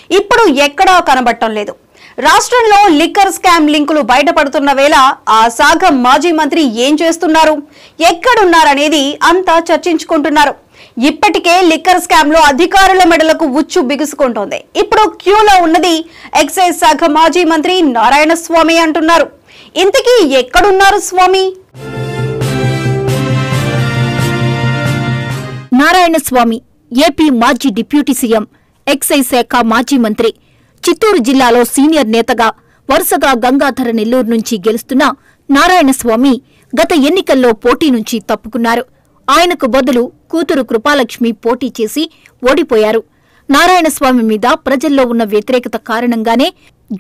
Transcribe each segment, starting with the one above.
ఇప్పుడు ఎక్కడా కనబడటం లేదు. రాష్ట్రంలో లిక్కర్ స్కామ్ లింకులు బయటపడుతున్న వేళ ఆ శాఖ మాజీ మంత్రి ఏం చేస్తున్నారు, ఎక్కడున్నారనేది అంతా చర్చించుకుంటున్నారు. ఇప్పటికే లిక్కర్ స్కామ్ లో అధికారుల మెడలకు ఉచ్చు బిగుసుకుంటోంది. ఇప్పుడు క్యూలో ఉన్నది ఎక్సైజ్ శాఖ మాజీ మంత్రి నారాయణ స్వామి అంటున్నారు. ఇంతకీ ఎక్కడున్నారు స్వామి? నారాయణ స్వామి ఏపీ మాజీ డిప్యూటీ సీఎం, ఎక్సైజ్ శాఖ మాజీ మంత్రి, చిత్తూరు జిల్లాలో సీనియర్ నేతగా వరుసగా గంగాధర నెల్లూరు నుంచి గెలుస్తున్న నారాయణ స్వామి గత ఎన్నికల్లో పోటీ నుంచి తప్పుకున్నారు. ఆయనకు బదులు కూతురు కృపాలక్ష్మి పోటీ చేసి ఓడిపోయారు. నారాయణ స్వామి మీద ప్రజల్లో ఉన్న వ్యతిరేకత కారణంగానే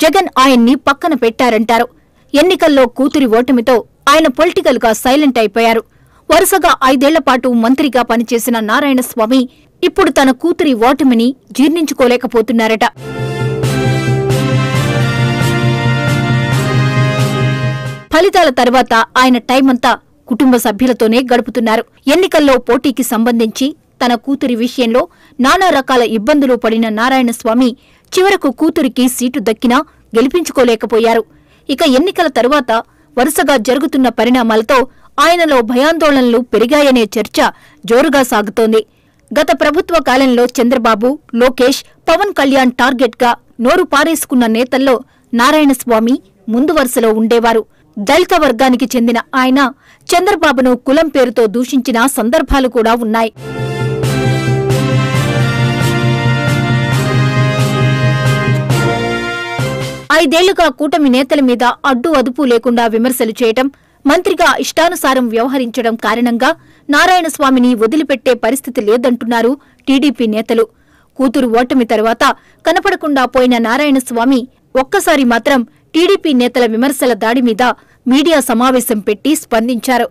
జగన్ ఆయన్ని పక్కన పెట్టారంటారు. ఎన్నికల్లో కూతురి ఓటమితో ఆయన పొలిటికల్ గా సైలెంట్ అయిపోయారు. వరుసగా 5 ఏళ్ల పాటు మంత్రిగా పనిచేసిన నారాయణ స్వామి ఇప్పుడు తన కూతురి ఓటమిని జీర్ణించుకోలేకపోతున్నారట. ఫలితాల తర్వాత ఆయన టైమంతా కుటుంబ సభ్యులతోనే గడుపుతున్నారు. ఎన్నికల్లో పోటీకి సంబంధించి తన కూతురి విషయంలో నానా రకాల ఇబ్బందులు పడిన నారాయణ స్వామి చివరకు కూతురికి సీటు దక్కినా గెలిపించుకోలేకపోయారు. ఇక ఎన్నికల తరువాత వరుసగా జరుగుతున్న పరిణామాలతో ఆయనలో భయాందోళనలు పెరిగాయనే చర్చ జోరుగా సాగుతోంది. గత ప్రభుత్వ కాలంలో చంద్రబాబు, లోకేష్, పవన్ కళ్యాణ్ టార్గెట్ గా నోరు పారేసుకున్న నేతల్లో నారాయణ స్వామి ముందు వరుసలో ఉండేవారు. దళిత వర్గానికి చెందిన ఆయన చంద్రబాబును కులం పేరుతో దూషించిన సందర్భాలు కూడా ఉన్నాయి. ఐదేళ్లుగా కూటమి నేతల మీద అడ్డు అదుపు లేకుండా విమర్శలు చేయటం, మంత్రిగా ఇష్టానుసారం వ్యవహరించడం కారణంగా నారాయణ స్వామిని వదిలిపెట్టే పరిస్థితి లేదంటున్నారు టీడీపీ నేతలు. కూతురు ఓటమి తర్వాత కనపడకుండా పోయిన నారాయణ స్వామి ఒక్కసారి మాత్రం టీడీపీ నేతల విమర్శల దాడి మీద మీడియా సమావేశం పెట్టి స్పందించారు.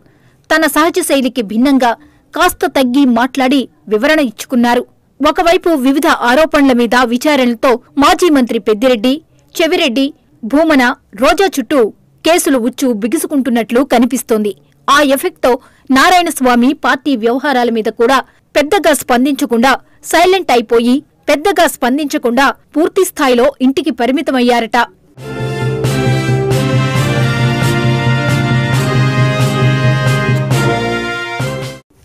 తన సహజ శైలికి భిన్నంగా కాస్త తగ్గి మాట్లాడి వివరణ ఇచ్చుకున్నారు. ఒకవైపు వివిధ ఆరోపణల మీద విచారణలతో మాజీ మంత్రి పెద్దిరెడ్డి, చెవిరెడ్డి, భూమన, రోజా చుట్టూ కేసులు ఉచ్చు బిగుసుకుంటున్నట్లు కనిపిస్తోంది. ఆ ఎఫెక్ట్తో నారాయణ స్వామి పార్టీ వ్యవహారాల మీద కూడా పెద్దగా స్పందించకుండా పూర్తిస్థాయిలో ఇంటికి పరిమితమయ్యారట.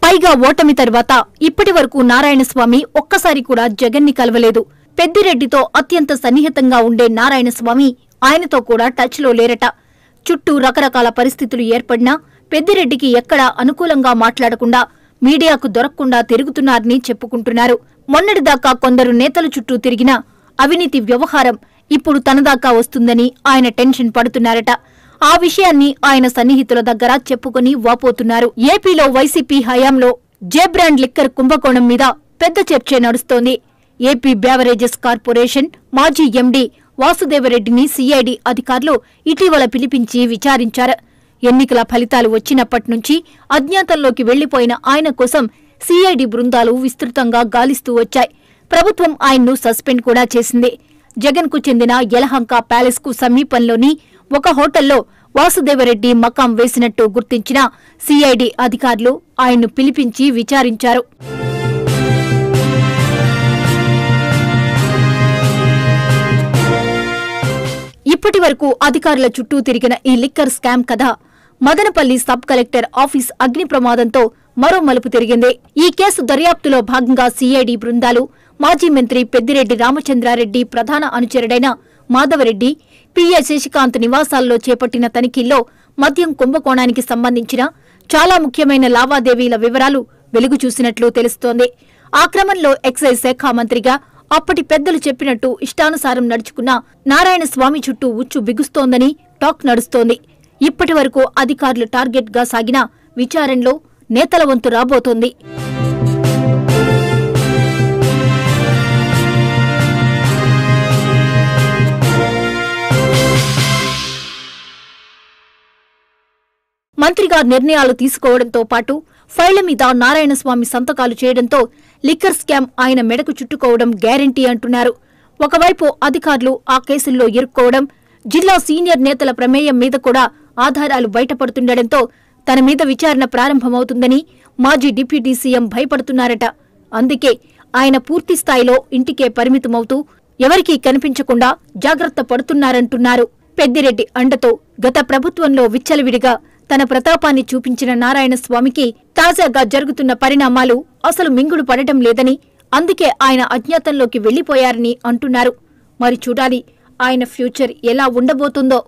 పైగా ఓటమి తర్వాత ఇప్పటి వరకు నారాయణ స్వామి ఒక్కసారి కూడా జగన్ని కలవలేదు. పెద్దిరెడ్డితో అత్యంత సన్నిహితంగా ఉండే నారాయణ స్వామి ఆయనతో కూడా టచ్లో లేరట. చుట్టూ రకరకాల పరిస్థితులు ఏర్పడినా పెద్దిరెడ్డికి ఎక్కడా అనుకూలంగా మాట్లాడకుండా మీడియాకు దొరకకుండా తిరుగుతున్నారని చెప్పుకుంటున్నారు. మొన్నటిదాకా కొందరు నేతల చుట్టూ తిరిగినా అవినీతి వ్యవహారం ఇప్పుడు తనదాకా వస్తుందని ఆయన టెన్షన్ పడుతున్నారట. ఆ విషయాన్ని ఆయన సన్నిహితుల దగ్గర చెప్పుకుని వాపోతున్నారు. ఏపీలో వైసీపీ హయాంలో జే బ్రాండ్ లిక్కర్ కుంభకోణం మీద పెద్ద చర్చే నడుస్తోంది. ఏపీ బ్యావరేజెస్ కార్పొరేషన్ మాజీ ఎండీ వాసుదేవరెడ్డిని సిఐడి అధికారులు ఇటీవల పిలిపించి విచారించారు. ఎన్నికల ఫలితాలు వచ్చినప్పటి నుంచి అజ్ఞాతంలోకి వెళ్లిపోయిన ఆయన కోసం సిఐడి బృందాలు విస్తృతంగా గాలిస్తూ వచ్చాయి. ప్రభుత్వం ఆయన్ను సస్పెండ్ కూడా చేసింది. జగన్ కు చెందిన యలహంక ప్యాలెస్ కు సమీపంలోని ఒక హోటల్లో వాసుదేవరెడ్డి మకాం వేసినట్టు గుర్తించిన సిఐడి అధికారులు ఆయన్ను పిలిపించి విచారించారు. ఇప్పటి వరకు అధికారుల చుట్టూ తిరిగిన ఈ లిక్కర్ స్కామ్ కథ మదనపల్లి సబ్ కలెక్టర్ ఆఫీస్ అగ్ని ప్రమాదంతో మరో మలుపు తిరిగింది. ఈ కేసు దర్యాప్తులో భాగంగా సిఐడి బృందాలు మాజీ మంత్రి పెద్దిరెడ్డి రామచంద్రారెడ్డి ప్రధాన అనుచరుడైన మాధవరెడ్డి, పిఏ శశికాంత్ నివాసాల్లో చేపట్టిన తనిఖీల్లో మద్యం కుంభకోణానికి సంబంధించిన చాలా ముఖ్యమైన లావాదేవీల వివరాలు వెలుగు చూసినట్లు తెలుస్తోంది. ఆ క్రమంలో ఎక్సైజ్ శాఖ మంత్రిగా అప్పటి పెద్దలు చెప్పినట్టు ఇష్టానుసారం నడుచుకున్న నారాయణ స్వామి చుట్టూ ఉచ్చు బిగుస్తోందని టాక్ నడుస్తోంది. ఇప్పటి వరకు అధికారులు టార్గెట్ గా సాగిన విచారణలో నేతల వంతు రాబోతోంది. మంత్రిగా నిర్ణయాలు తీసుకోవడంతో పాటు ఫైళ్ల మీద నారాయణస్వామి సంతకాలు చేయడంతో లిక్కర్ స్కామ్ ఆయన మెడకు చుట్టుకోవడం గ్యారంటీ అంటున్నారు. ఒకవైపు అధికారులు ఆ కేసుల్లో ఇరుక్కోవడం, జిల్లా సీనియర్ నేతల ప్రమేయం మీద కూడా ఆధారాలు బయటపడుతుండటంతో తన మీద విచారణ ప్రారంభమవుతుందని మాజీ డిప్యూటీ సీఎం భయపడుతున్నారట. అందుకే ఆయన పూర్తిస్థాయిలో ఇంటికే పరిమితమవుతూ ఎవరికీ కనిపించకుండా జాగ్రత్త పడుతున్నారంటున్నారు. పెద్దిరెడ్డి అండతో గత ప్రభుత్వంలో విచ్చలవిడిగా తన ప్రతాపాన్ని చూపించిన నారాయణస్వామికి తాజాగా జరుగుతున్న పరిణామాలు అసలు మింగుడు పడటం లేదని, అందుకే ఆయన అజ్ఞాతంలోకి వెళ్లిపోయారని అంటున్నారు. మరి చూడాలి ఆయన ఫ్యూచర్ ఎలా ఉండబోతుందో.